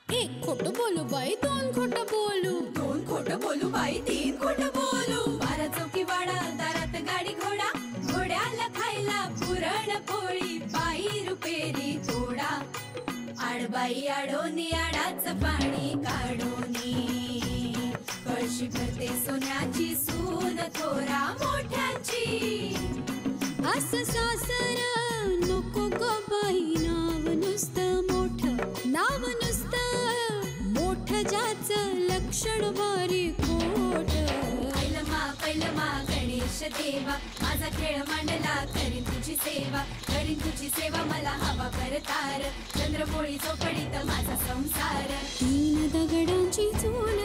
एक खोटं बोलू बाई, दोन खोटं बोलू, दोन खोटं बोलू बाई, तीन खोटं बोलू. 12 चौकी वाडा, दारात गाडी घोडा, घोड्याला खायला पुरण पोळी, बाई रुपेरी थोडा. आडबाई आडोनी आडाच पाणी काढोनी, कळशी भरते सोन्याची सून थोरा मोठ्याची. असं सासर नको ग बाई, नाव नुसतं मोठं, नाव नुसतं मोठं, ज्याचं लक्षण बारी खोट. पैलमा गणेश देवा, माझा खेळ मांडला, करीन तुझी सेवा, करीन तुझी सेवा, मला हवा करतार, चंद्रपोळी चौकडीत माझा संसार. 3 दगडांची चूल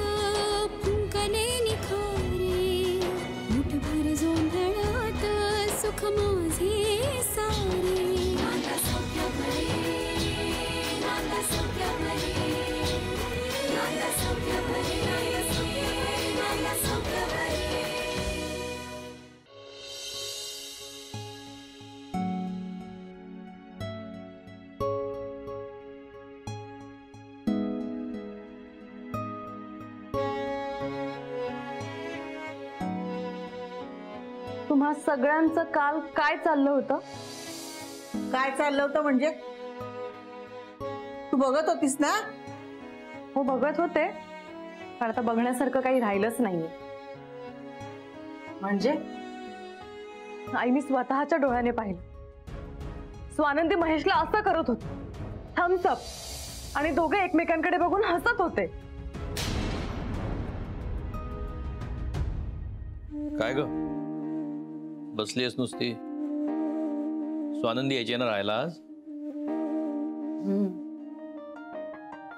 फुंकले निखारे, मुठभर जोंधळात सुख माझे सारे. नांदा सौख्य भरे, नांदा सौख्य भरे, नांदा सौख्य भरे, नांदा सौख्य भरे. तुम्हा सगळ्यांचं काल काय चाललं होतं? काय चाललं होतं म्हणजे? तू बघत होतीस ना? हो बघत होते, पण आता बघण्यासारखं काही राहिलंच नाहीये. म्हणजे आई मी स्वतःच्या डोळ्याने पाहिलं, स्वानंदी महेशला असं करत होती, थम्सअप, आणि दोघे एकमेकांकडे बघून हसत होते. काय ग बसलीस नुसती? स्वानंदी यायची ना राहायला आज?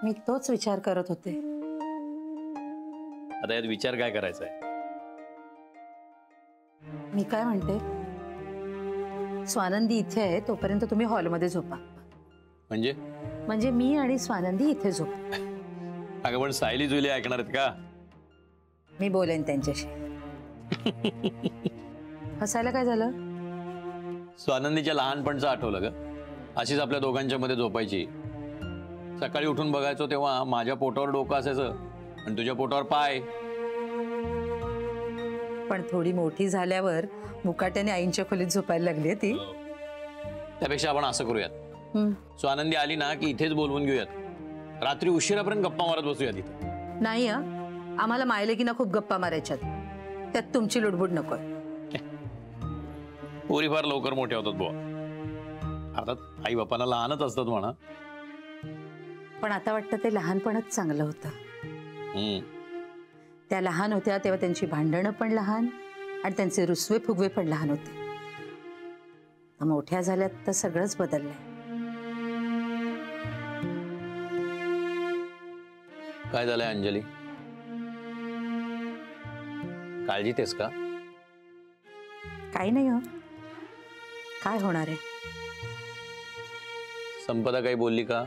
मी तोच विचार करत होते. आता यात विचार काय करायचा आहे? मी काय म्हणते, स्वानंदी इथे आहे तोपर्यंत तुम्ही हॉलमध्ये झोपा. म्हणजे मी आणि स्वानंदी इथे झोप. अगं पण सायली जुली ऐकणार आहेत का? मी बोलेन त्यांच्याशी. हसायला काय झालं? स्वानंदीच्या लहानपणचं आठवलं ग. अशीच आपल्या दोघांच्या मध्ये झोपायची. सकाळी उठून बघायचो तेव्हा माझ्या पोटावर डोकं असायचं आणि तुझ्या पोटावर पाय. पण थोडी मोठी झाल्यावर मुकाट्याने आईंच्या खोलीत झोपायला लागली ती. त्यापेक्षा आपण असं करूयात, स्वानंदी आली ना की इथेच बोलवून घेऊयात, रात्री उशिरापर्यंत गप्पा मारत बसूया तिथे. नाही आम्हाला मायलेकीना खूप गप्पा मारायच्यात, त्यात तुमची लुडबुड नकोय. पोरी फार लवकर मोठ्या होतात बुवा. अर्थात आई बापांना लहानच असतात म्हणा, पण आता वाटतं ते लहानपणच चांगलं होतं. त्या लहान होत्या तेव्हा त्यांची भांडणं पण लहान आणि त्यांचे रुसवे फुगवे पण लहान होते. मोठ्या झाल्यात तर सगळंच बदललंय. काय झालंय अंजली? काळजी तेस का? काही नाही हो, काय होणार आहे? संपदा काही बोलली का?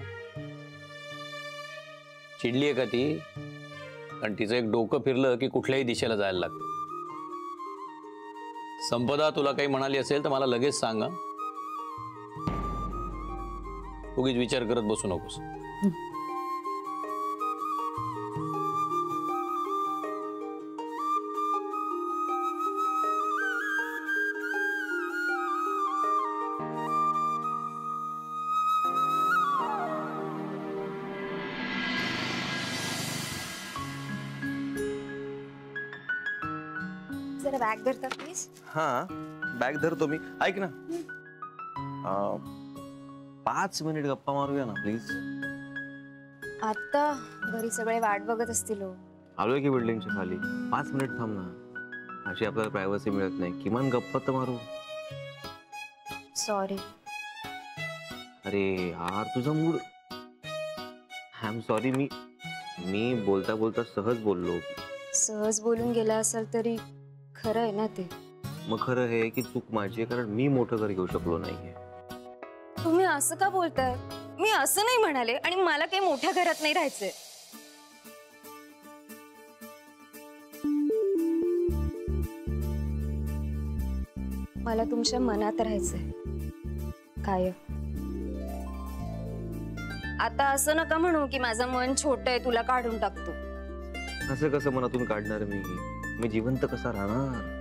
चिडली आहे का ती? कारण तिचं एक डोकं फिरलं की कुठल्याही दिशेला जायला लागतं. संपदा तुला काही म्हणाली असेल तर मला लगेच सांगा. उगीच विचार करत बसू नकोस. जरा बॅग धरता प्लीज. हाँ बॅग धरतो मी. ऐक ना, 5 मिनिट गप्पा मारूया ना प्लीज. आता घरी सगळे वाट बघत असतील. आलोय की बिल्डिंगच्या खाली. 5 मिनिट थांब ना, अशी आपल्याला प्रायव्हसी मिळत नाही. किमान गप्पा तर मारू. सॉरी. अरे यार तुझा मूड. I am sorry. मी बोलता बोलता सहज बोललो. सहज बोलून गेला असाल तरी खरं आहे ना ते. मग खरं हे की चूक माझी आहे, कारण मी मोठं घर घेऊ शकलो नाहीये. तुम्ही असं का बोलताय? मी असं नाही म्हणाले, आणि मला काही मोठ्या घरात नाही राहायचंय. मला तुमच्या मनात राहायचंय कायम. आता असं नका म्हणू की माझं मन छोट आहे, तुला काढून टाकतो. असं कसं मनातून काढणार मी जिवंत कसा राहणार?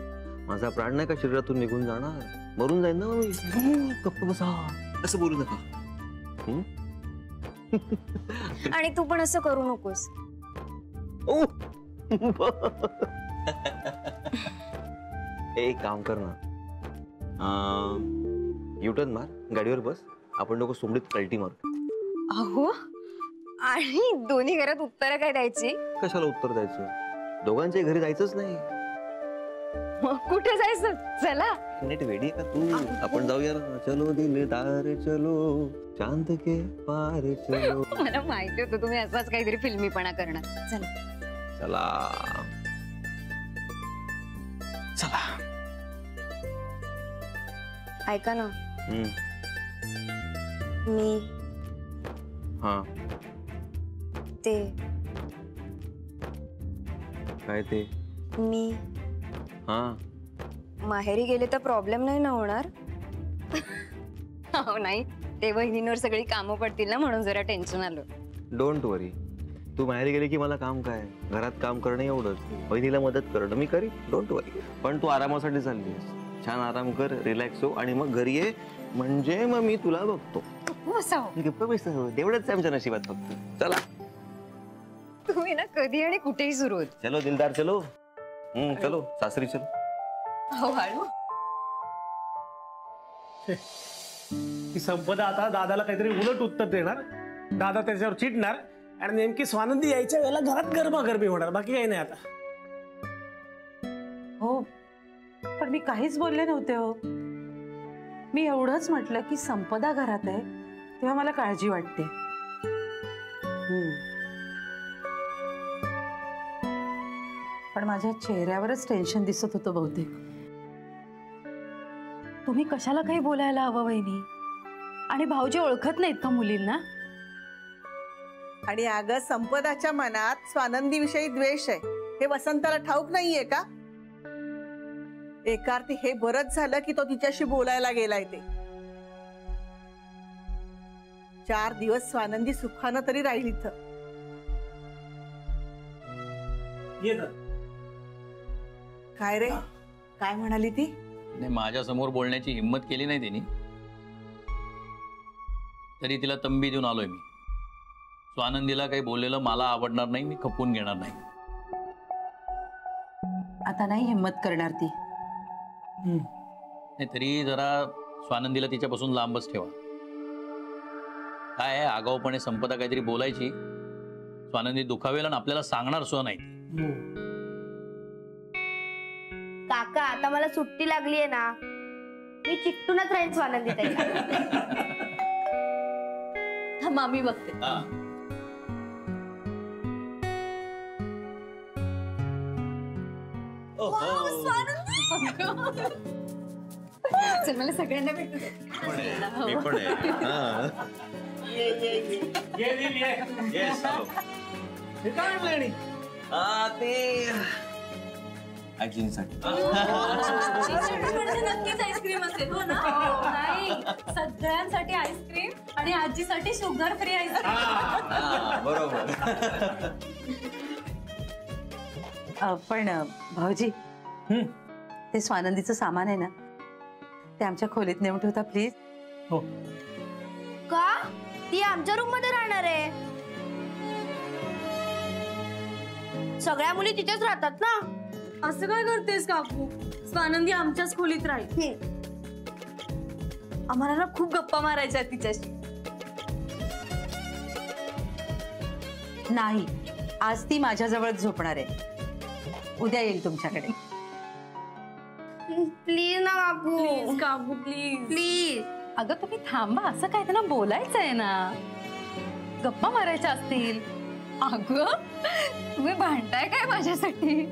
माझा प्राण नाही का शरीरातून निघून जाणार? मरून जाईन ना मी. गप्प बसा, असं बोलू नका. आणि तू पण असं करू नकोस. ओ एक काम कर ना, युटर्न मार, गाडीवर बस, आपण लोक सोमडीत कल्टी मारू. अहो, आणि दोन्ही घरात उत्तरं काय द्यायची? कशाला उत्तर द्यायचं? दोघांच्या घरी जायचंच नाही. मग कुठे जायचं? चला. नेट वेडी का तू? आपण जाऊया ना. चलो दिलदार चलो, चांद के पार चलो. मला माहिती होतं तुम्ही असाच काहीतरी फिल्मीपणा करणार. चला चला चला. ऐका ना, मी हा ते काय ते? मी हा माहेरी गेले तर प्रॉब्लेम नाही ना होणार? हो नाही, ते वहिनींवर सगळी कामं पडतील ना, म्हणून जरा टेन्शन आलं. डोंट वरी, तू बाहेर गेली की मला काम काय? घरात काम करणं एवढंच, बहिणीला मदत करणं मी करी. डोंट वरी. पण तू आरामासाठी चाललीस, छान आराम कर, रिलॅक्स हो आणि मग घरी ये, म्हणजे मग मी तुला बघतो. गप्प बस, तेवढंच आमच्या नशिबात फक्त. चला. तुम्ही ना कधी आणि कुठेही सुरू होत. चलो दिलदार चलो. चलो सासरी चलो. हो, हळू. ती संपदा आता दादाला काहीतरी उलट उत्तर देणार, दादा त्याच्यावर चिडणार आणि नेमकी स्वानंदी यायच्या वेळेला घरात गरमागरमी होणार. बाकी काही नाही आता. हो, पण मी काहीच बोलले नव्हते हो. मी एवढंच म्हटलं की संपदा घरात आहे तेव्हा मला काळजी वाटते. पण माझ्या चेहऱ्यावरच टेन्शन दिसत होतं बहुतेक. तुम्ही कशाला काही बोलायला हवं वहिनी? आणि भाऊजी ओळखत नाहीत का मुलींना? आणि अगं, संपदाच्या मनात स्वानंदीविषयी द्वेष आहे हे वसंताला ठाऊक नाहीये का? एका अर्थी हे बरंच झालं की तो तिच्याशी बोलायला गेलाय. ते 4 दिवस स्वानंदी सुखानं तरी राहील इथं. काय रे, काय म्हणाली ती? नाही, माझ्या समोर बोलण्याची हिंमत केली नाही तिने, तरी तिला तंबी देऊन आलोय मी. स्वानंदीला काही बोललेलं मला आवडणार नाही, मी खपवून घेणार नाही. आता नाही हिम्मत करणार ती. नाही, तरी जरा स्वानंदीला तिच्यापासून लांबच ठेवा. काय आहे, आगाऊपणे संपदा काहीतरी बोलायची, स्वानंदी दुखावेल आणि आपल्याला सांगणार सुद्धा नाही. काका, आता मला सुट्टी लागली आहे ना, मी चिकटूनच राहीन स्वानंदी ताईला. मामी बघते. चल, मला सगळ्यांना भेटू. मी पण नक्कीच आईस्क्रीम असेल. हो ना? नाही, सगळ्यांसाठी आईस्क्रीम आणि आजीसाठी शुगर फ्री आईस्क्रीम. बरोबर. पण भाऊजी, ते स्वानंदीचं सामान आहे ना, ते आमच्या खोलीत नेऊन ठेवता प्लीज. हो. का? ती आमच्या रूम मध्ये राहणार आहे. सगळ्या मुली तिथेच राहतात ना. असं काय करतेस काकू? स्वानंदी आमच्याच खोलीत राहील. आम्हाला ना खूप गप्पा मारायच्या तिच्याशी. नाही, आज ती माझ्याजवळच झोपणार आहे. उद्या येईल तुमच्याकडे. प्लीज ना काकू. प्लीज काकू, प्लीज प्लीज. अगं तुम्ही थांबा, असं काय त्यांना बोलायचं आहे ना, गप्पा मारायच्या असतील. अगं, तुम्ही भांडताय काय माझ्यासाठी?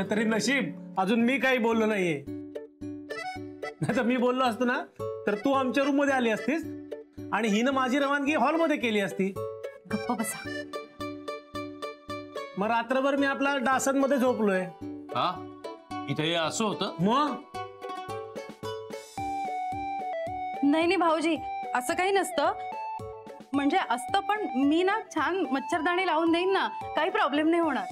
तरी नशीब अजून मी काही बोललो नाहीये. नाही तर मी बोललो असतो ना, तर तू आमच्या रूम मध्ये आली असतीस आणि हिनं माझी रवानगी हॉलमध्ये केली असती. गप्पा बसा. मग रात्रभर मी आपला डासांमध्ये झोपलोय. हा, इथे असं होतं. मग नाही भाऊजी, असं काही नसतं, म्हणजे असतं, पण मी ना छान मच्छरदाणी लावून देईन ना, काही प्रॉब्लेम नाही होणार.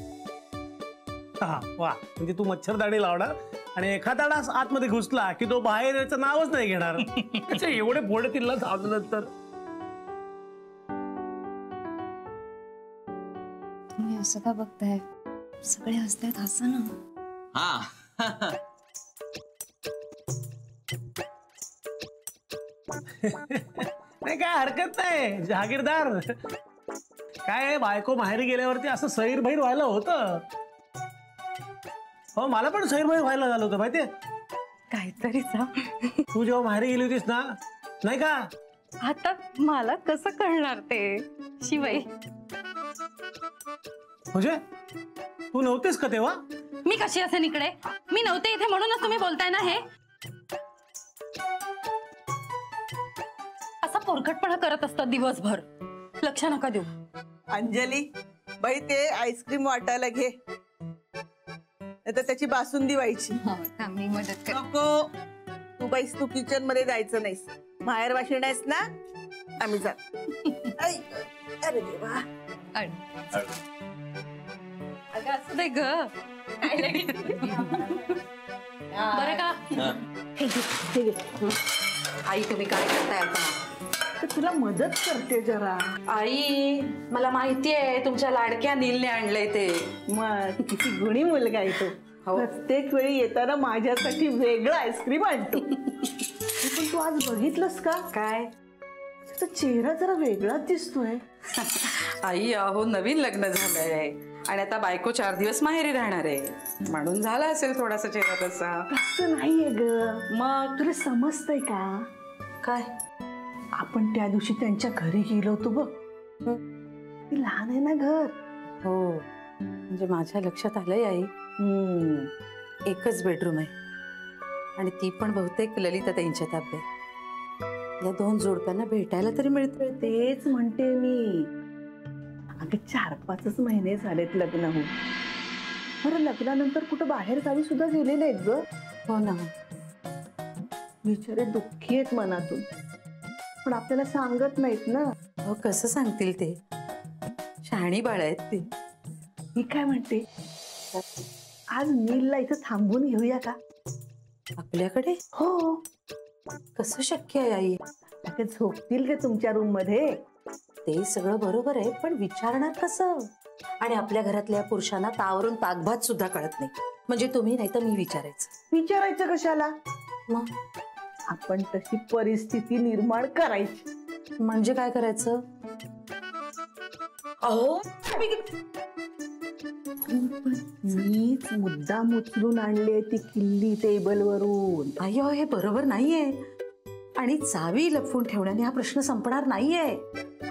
हा वा, म्हणजे तू मच्छरदाणी लावणार आणि एखादा डास आतमध्ये घुसला की तो बाहेर याचं नावच नाही घेणार. अच्छा, एवढे फोडे तिला धावल्यानंतर तुम्ही असं का बघताय? सगळे हसतायत, हसा ना. हा नाही, काय हरकत नाही जहागीरदार. काय बायको माहेरी गेल्यावरती असं सैर बहिर व्हायला होतं. हो, मला पण सैर बहिर व्हायला झालं होतं माहितीये. काहीतरी तू जेव्हा माहेरी गेली होतीस ना, नाही का? आता मला कसं कळणार ते शिवाय? म्हणजे तू नव्हतीस का तेव्हा? मी कशी असेन इकडे? मी नव्हते इथे म्हणूनच तुम्ही बोलताय ना हे. असा पोरकटपणा करत असतात दिवसभर, लक्ष नका देऊ. अंजली बाई, ते आईस्क्रीम वाटायला घे, नाही तर त्याची बासुंदी व्हायची. मी मदत कर. नको, तू बाईस, तू किचन मध्ये जायचं नाहीस. बाहेर वाशिण आहेस ना, आम्ही जा. अरे देवा, अगं असं दे ग. बरं का? आई तुम्ही काय करताय आता? तर तुला मदत करते जरा. आई, मला माहिती आहे तुमच्या लाडक्या नीलने आणलंय ते. मग किती गुणी मुलगा आहे तो. प्रत्येक वेळी येताना माझ्यासाठी वेगळं आईस्क्रीम आणतो. पण तू आज बघितलंस का? काय? त्याचा चेहरा जरा वेगळाच दिसतोय. आई, अहो नवीन लग्न झालंय आणि आता बायको 4 दिवस माहेरी राहणार आहे, म्हणून झाला असेल थोडासा चेहरा तसा. तसं नाहीये ग. मग तुला समजतंय का? काय? आपण त्या दिवशी त्यांच्या घरी गेलो होतो बघ. ती लहान आहे ना घर. हो, म्हणजे माझ्या लक्षात आलंय आई. एकच बेडरूम आहे आणि ती पण बहुतेक ललिता त्यांच्या ताब्यात. या 2 जोडप्यांना भेटायला तरी मिळतंय. तेच म्हणते मी. अगं 4-5 महिने झालेत लग्न होऊन. बरं, लग्नानंतर कुठं बाहेर गावी सुद्धा गेले नाहीत ग. हो ना. बिचारे दुःखी आहेत मनातून, पण आपल्याला सांगत नाहीत ना. हो, कसं सांगतील ते? शहाणी बाळ आहेत ती. मी काय म्हणते, आज नीलला इथं थांबून घेऊया का? आपल्याकडे? हो. कसं शक्य आहे आई? अगं झोपतील का तुमच्या रूम मध्ये? ते सगळं बरोबर आहे, पण विचारणार कसं? आणि आपल्या घरातल्या पुरुषांना तावरून ताकभात सुद्धा कळत नाही. म्हणजे तुम्ही नाही तर मी विचारायचं. विचारायचं कशाला? मग आपण तशी परिस्थिती निर्माण करायची. म्हणजे काय करायचं? अहो, मीच मुद्दाम उचलून आणले ती किल्ली टेबल वरून. अय्यो, हे बरोबर नाहीये. आणि चावी लपवून ठेवण्याने हा प्रश्न संपणार नाहीये.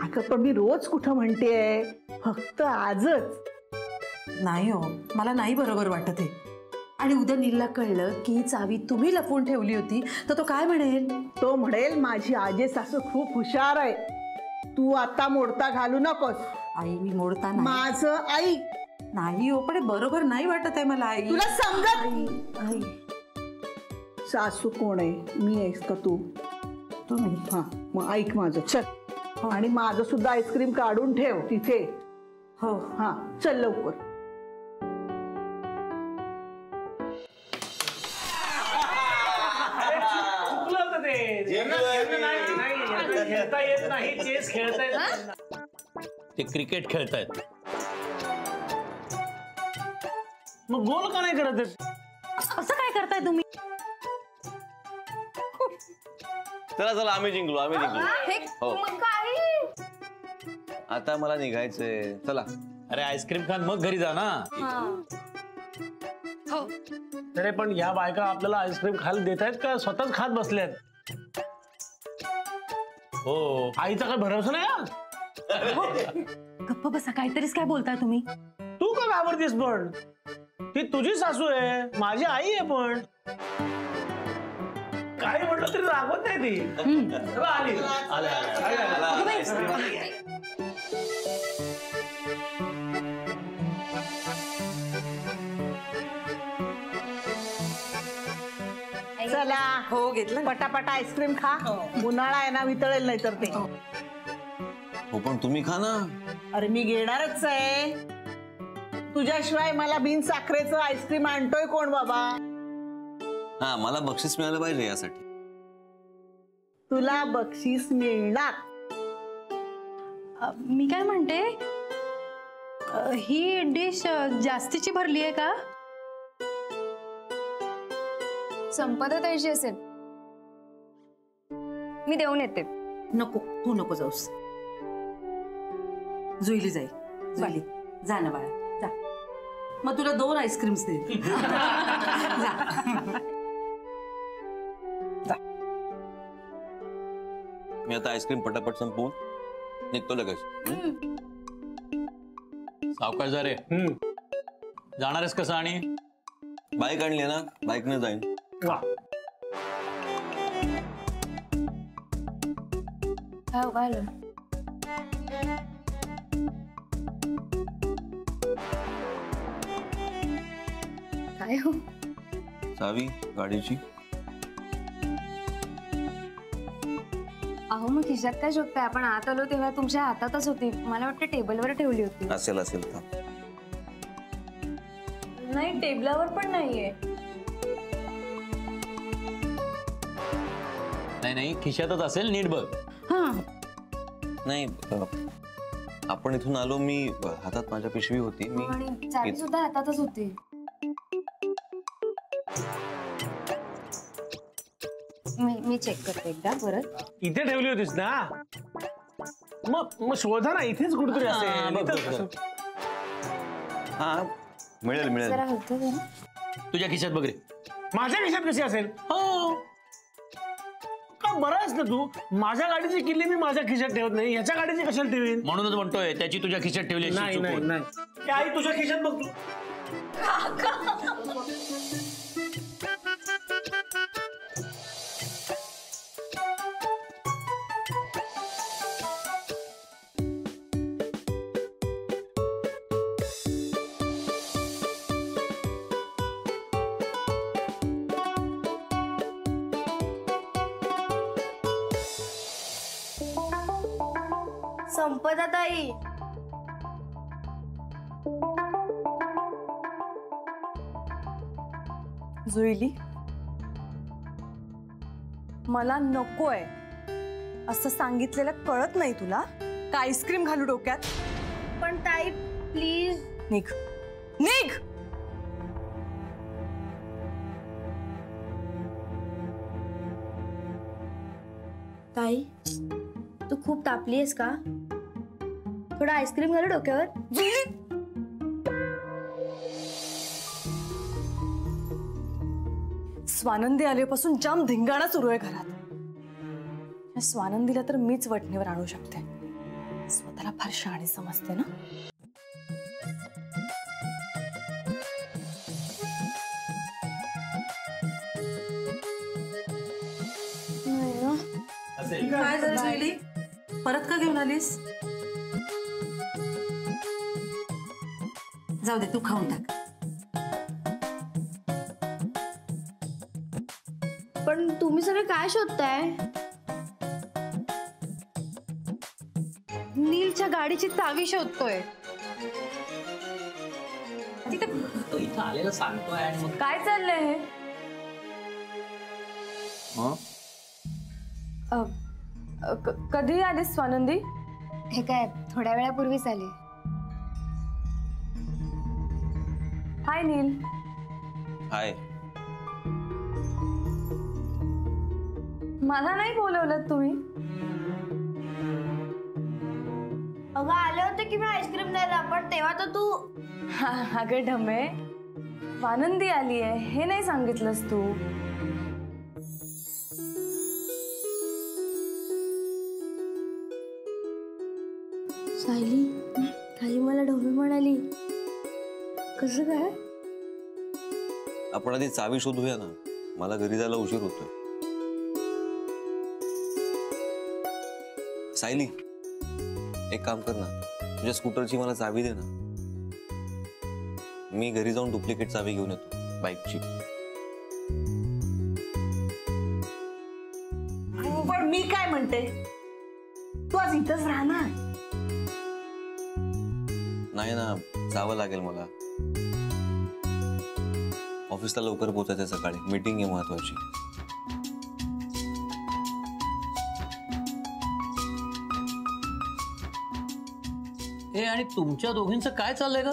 अगं पण मी रोज कुठं म्हणतेय, फक्त आजच नाही. हो, मला नाही बरोबर वाटत आहे. आणि उद्या नीलला कळलं की चावी तुम्ही लपवून ठेवली होती तर तो काय म्हणेल? तो म्हणेल माझी आजी सासू खूप हुशार आहे, तू आता मोडता घालू नकोस. आई, मी मोडता नाही. माझं आई नाही हो, पण बरोबर नाही वाटत आहे मला. आई, तुला समजत? आई, सासू कोण आहे? मी आहेस का तू? तुम्ही. हा, मग ऐक माझं, चल. आणि माझं सुद्धा आईस्क्रीम काढून ठेव तिथे. हो. हा, चल लवकर. खेळता येत नाही, चेस खेळता येत. ते क्रिकेट खेळतायत. मग गोल का नाही करत? असं काय करताय तुम्ही? चला चला, आम्ही जिंकलो, आम्ही जिंकलो. हो, आता मला निघायचंय. चला. अरे आईस्क्रीम खान मग घरी जा ना. हो. अरे पण या बायका आपल्याला आईस्क्रीम खायला देत आहेत का स्वतःच खात बसल्यात? हो, आईचा काय भरोसा नाही. गप्प बसा, काहीतरीच काय बोलताय तुम्ही? तू का घाबरतीस? पण ती तुझी सासू आहे, माझी आई आहे. पण काही म्हटलं तरी रागवत नाही ती. आली. चला हो घेतलं. पटापटा आईस्क्रीम खा. उन्हाळा आहे ना, वितळेल नाही तर ते. हो पण तुम्ही खा ना. अरे मी घेणारच आहे. तुझ्याशिवाय मला बिन साखरेचं आईस्क्रीम आणतोय कोण बाबा? हा, मला बक्षीस मिळालं पाहिजे यासाठी. तुला बक्षीस मिळणार. मी काय म्हणते, ही डिश जास्तीची भरली आहे का? संपदा ताईची असेल, मी देऊन येते. नको, तू नको जाऊस. जुईली जाईल. जुईली जा ना बाळा, जा. मग तुला 2 आईस्क्रीम्स दे. मी आता आईस्क्रीम पटापट संपवून निघतो लगेच. सावकाश जा रे. जाणार आहेस कसं? आणि बाईक आणली ना, बाईकने जाईन. वा, काय हो? चावी गाडीची. अहो मग खिशात काय शोधताय? आपण आत आलो तेव्हा तुमच्या हातातच होती. मला वाटतं टेबलवर ठेवली होती. असेल असेल का? नाही, टेबलावर पण नाहीये. नाही, खिशातच असेल, नीट बघ. नाही, आपण इथून आलो, मी हातात माझ्या पिशवी होती. आणि चावी सुद्धा हातातच होती. मी चेक करते एकदा परत. इथे ठेवली होतीस ना? मग शोधा ना, इथेच कुठेतरी असेल. हा, मिळेल मिळेल. जरा हलतं जरा. तुझ्या खिशात बघ रे. माझ्या खिशात कशी असेल? हो का, बरं आहेस ना तू. माझ्या गाडीची किल्ली मी माझ्या खिशात ठेवत नाही, ह्याच्या गाडीची कशाला ठेवीन? म्हणूनच म्हणतोय त्याची तुझ्या खिशात ठेवली. नाही नाही नाही, ते आई तुझ्या खिशात बघ तू. संपदा ताई, जुईली, मला नकोय असं सांगितलेलं कळत नाही तुला? का आईस्क्रीम घालू डोक्यात? पण ताई प्लीज. निघ निघ. ताई तू खूप तापलीयस का? थोडं आईस्क्रीम घालू डोक्यावर. स्वानंदी आल्यापासून जाम धिंगाणा सुरू आहे घरात. या स्वानंदीला तर मीच वटणीवर आणू शकते. स्वतःला फार शहाणी समजते ना. काय झालं जुईली? परत का घेऊन आलीस? जाऊ दे, तू खाऊन टाक. पण तुम्ही सगळे काय शोधताय? नीलच्या गाडीची चावी शोधतोय. इथं आलेलं सांगतोय आणि मग काय चाललंय हे? कधी आलीस स्वानंदी? हे काय थोड्या वेळापूर्वीच आले. हाय नील. हाय. मला नाही बोलवलं तुम्ही? अगं आले होते की मी आईस्क्रीम द्यायला, पण तेव्हा तर तू. अगं ढमे, स्वानंदी आली आहे हे नाही सांगितलंस तू. सायली, ताई मला ढोमी म्हणाली. कसं काय? आपण आधी चावी शोधूया ना, मला घरी जायला उशीर होतोय. सायली, एक काम कर ना, तुझ्या स्कूटरची मला चावी दे ना. मी घरी जाऊन डुप्लिकेट चावी घेऊन येतो बाईकची. पण मी काय म्हणते, तू आज इथंच राहणार? नाही ना, जावं लागेल मला. ऑफिसला लवकर पोहोचायचं सकाळी, मीटिंग आहे महत्वाची. ए आणि तुमच्या दोघींचं काय चाललंय का?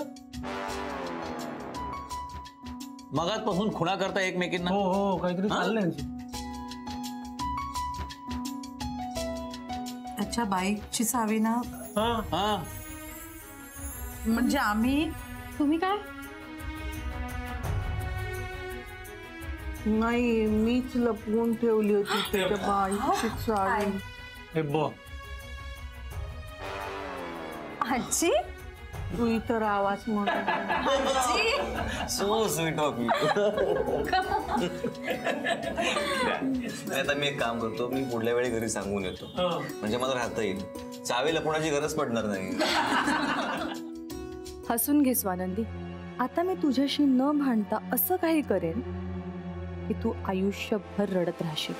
मगाचपासून खुणा करता एकमेकींना. हो हो, काहीतरी चाललंय यांचं. अच्छा, बाईकची चावी ना? हा, म्हणजे आम्ही. तुम्ही काय? नाही, मीच लपवून ठेवली होती त्याच्या बाईची चावी. हे बघ, आजी तू इतर आवाज म्हणून. So sweet of you. आता मी एक काम करतो, मी पुढल्या वेळी घरी सांगून येतो, म्हणजे मला राहता येईल. चावी लपवण्याची गरज पडणार नाही. हसून घे स्वानंदी. आता मी तुझ्याशी न भांडता असं काही करेन की तू आयुष्यभर रडत राहशील.